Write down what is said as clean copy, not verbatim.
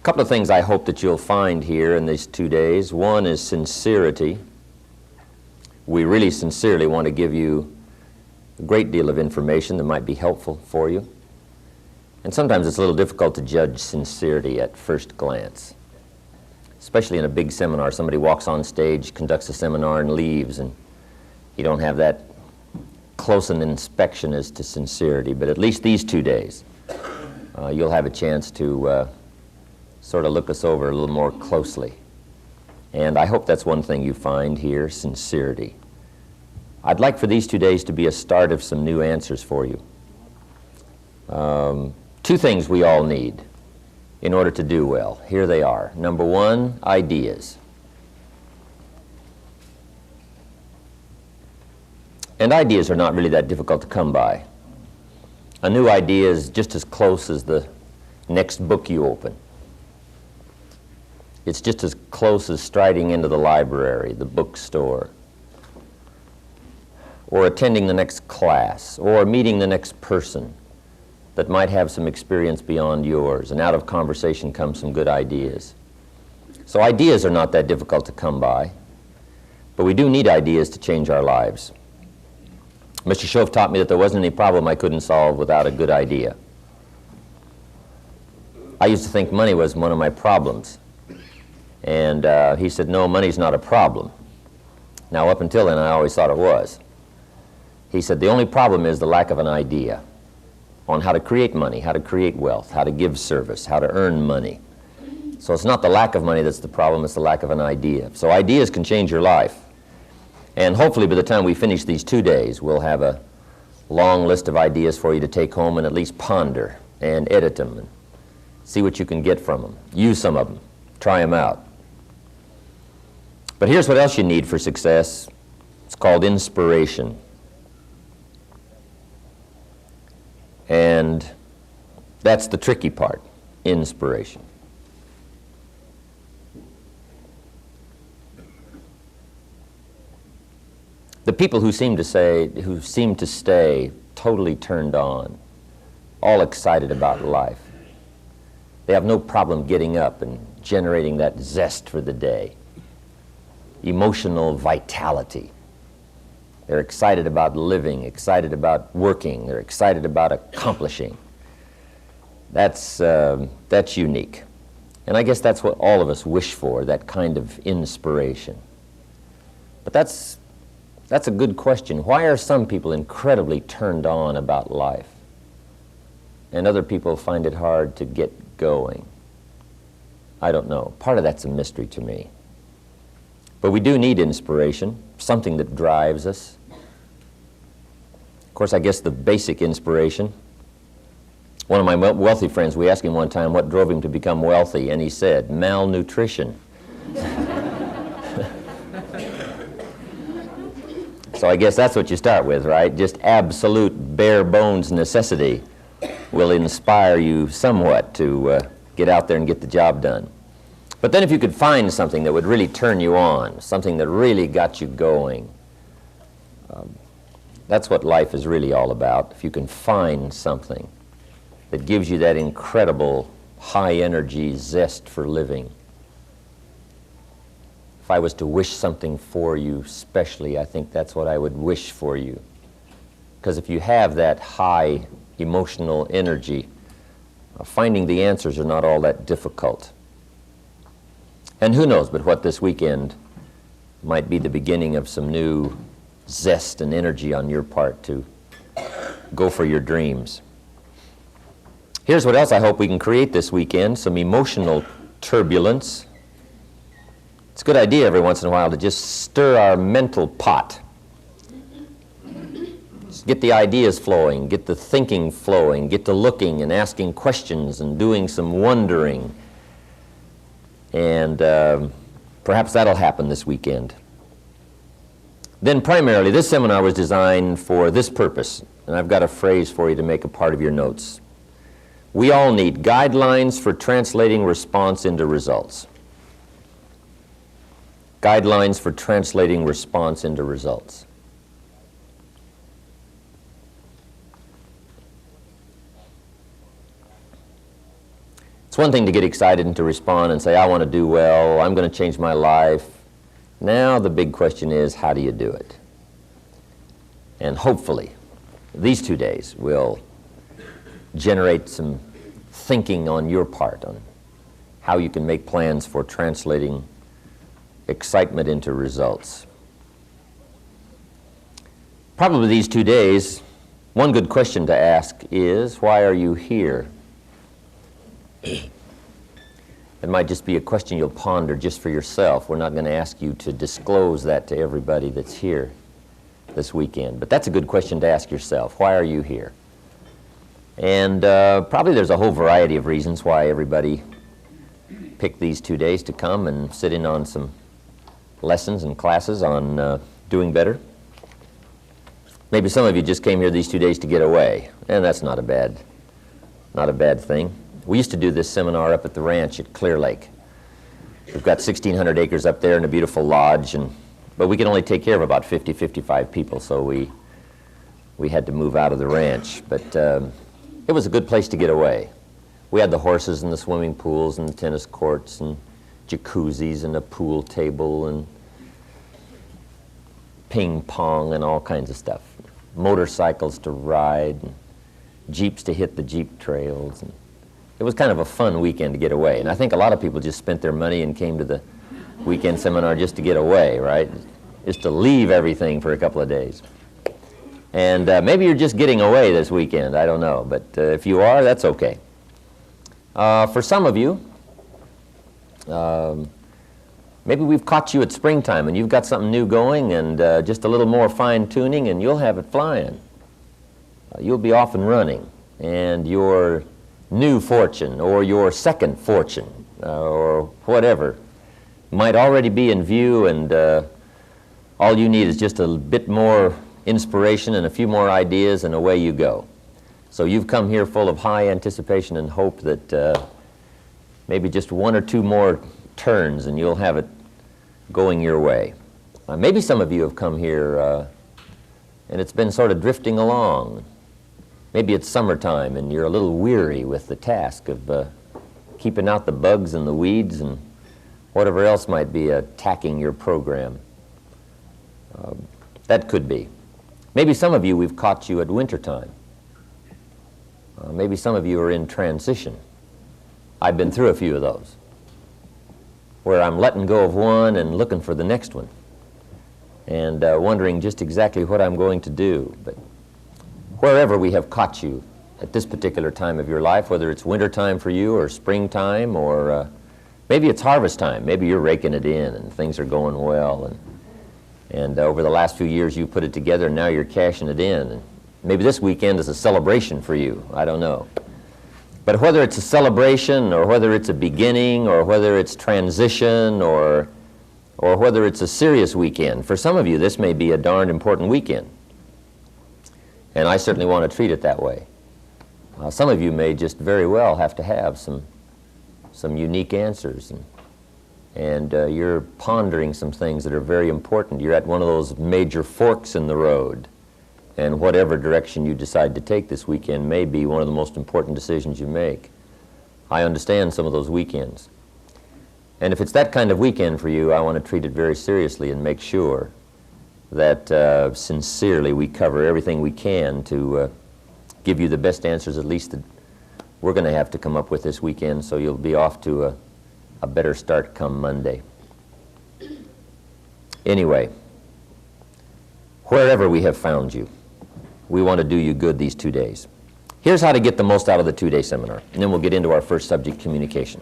couple of things I hope that you'll find here in these 2 days. One is sincerity. We really sincerely want to give you a great deal of information that might be helpful for you. And sometimes it's a little difficult to judge sincerity at first glance, especially in a big seminar. Somebody walks on stage, conducts a seminar, and leaves, and you don't have that close an inspection as to sincerity. But at least these 2 days, you'll have a chance to sort of look us over a little more closely. And I hope that's one thing you find here, sincerity. I'd like for these 2 days to be a start of some new answers for you. 2 things we all need in order to do well. Here they are. Number 1, ideas. And ideas are not really that difficult to come by. A new idea is just as close as the next book you open. It's just as close as striding into the library, the bookstore, or attending the next class, or meeting the next person that might have some experience beyond yours, and out of conversation come some good ideas. So ideas are not that difficult to come by, but we do need ideas to change our lives. Mr. Shove taught me that there wasn't any problem I couldn't solve without a good idea. I used to think money was one of my problems. And he said, no, money's not a problem. Now, up until then, I always thought it was. He said, the only problem is the lack of an idea on how to create money, how to create wealth, how to give service, how to earn money. So it's not the lack of money that's the problem, it's the lack of an idea. So ideas can change your life. And hopefully by the time we finish these 2 days, we'll have a long list of ideas for you to take home and at least ponder and edit them and see what you can get from them. Use some of them. Try them out. But here's what else you need for success. It's called inspiration. And that's the tricky part, inspiration. The people who seem to stay totally turned on, all excited about life, they have no problem getting up and generating that zest for the day. Emotional vitality. They're excited about living, excited about working, they're excited about accomplishing. That's unique. And I guess that's what all of us wish for, that kind of inspiration. But that's a good question. Why are some people incredibly turned on about life and other people find it hard to get going? I don't know. Part of that's a mystery to me. But we do need inspiration, something that drives us. Of course, I guess the basic inspiration. One of my wealthy friends, we asked him one time what drove him to become wealthy, and he said, malnutrition. So I guess that's what you start with, right? Just absolute bare bones necessity will inspire you somewhat to get out there and get the job done. But then if you could find something that would really turn you on, something that really got you going, that's what life is really all about. If you can find something that gives you that incredible high energy zest for living. If I was to wish something for you specially, I think that's what I would wish for you. Because if you have that high emotional energy, finding the answers are not all that difficult. And who knows but what this weekend might be the beginning of some new zest and energy on your part to go for your dreams. Here's what else I hope we can create this weekend, some emotional turbulence. It's a good idea every once in a while to just stir our mental pot. Just get the ideas flowing, get the thinking flowing, get to looking and asking questions and doing some wondering. And perhaps that'll happen this weekend. Then primarily, this seminar was designed for this purpose, and I've got a phrase for you to make a part of your notes. We all need guidelines for translating response into results. Guidelines for translating response into results. It's one thing to get excited and to respond and say, I want to do well, I'm going to change my life. Now the big question is, how do you do it? And hopefully, these 2 days will generate some thinking on your part on how you can make plans for translating excitement into results. Probably these 2 days, one good question to ask is, why are you here? It might just be a question you'll ponder just for yourself. We're not going to ask you to disclose that to everybody that's here this weekend. But that's a good question to ask yourself. Why are you here? And probably there's a whole variety of reasons why everybody picked these 2 days to come and sit in on some lessons and classes on doing better. Maybe some of you just came here these 2 days to get away, and that's not a bad thing. We used to do this seminar up at the ranch at Clear Lake. We've got 1,600 acres up there and a beautiful lodge, but we can only take care of about 50, 55 people, so we had to move out of the ranch. But it was a good place to get away. We had the horses and the swimming pools and the tennis courts and jacuzzis and a pool table and ping pong and all kinds of stuff. Motorcycles to ride, and Jeeps to hit the Jeep trails. And it was kind of a fun weekend to get away. And I think a lot of people just spent their money and came to the weekend seminar just to get away, right? Just to leave everything for a couple of days. And maybe you're just getting away this weekend, I don't know. But if you are, that's okay. For some of you, maybe we've caught you at springtime and you've got something new going and just a little more fine-tuning and you'll have it flying. You'll be off and running, and your new fortune or your second fortune or whatever might already be in view, and all you need is just a bit more inspiration and a few more ideas, and away you go. So you've come here full of high anticipation and hope that maybe just one or two more turns and you'll have it going your way. Maybe some of you have come here and it's been sort of drifting along. Maybe it's summertime and you're a little weary with the task of keeping out the bugs and the weeds and whatever else might be attacking your program. That could be. Maybe some of you, we've caught you at wintertime. Maybe some of you are in transition. I've been through a few of those, where I'm letting go of one and looking for the next one, and wondering just exactly what I'm going to do. But wherever we have caught you at this particular time of your life, whether it's wintertime for you or springtime, or maybe it's harvest time, maybe you're raking it in and things are going well, and over the last few years you put it together and now you're cashing it in. And maybe this weekend is a celebration for you, I don't know. But whether it's a celebration or whether it's a beginning or whether it's transition or whether it's a serious weekend, for some of you this may be a darn important weekend. And I certainly want to treat it that way. Some of you may just very well have to have some unique answers, and you're pondering some things that are very important. You're at one of those major forks in the road, and whatever direction you decide to take this weekend may be one of the most important decisions you make. I understand some of those weekends. And if it's that kind of weekend for you, I want to treat it very seriously and make sure that sincerely we cover everything we can to give you the best answers, at least that we're going to have to come up with this weekend, so you'll be off to a better start come Monday. Anyway, wherever we have found you, we want to do you good these 2 days. Here's how to get the most out of the 2-day seminar, and then we'll get into our first subject, communication.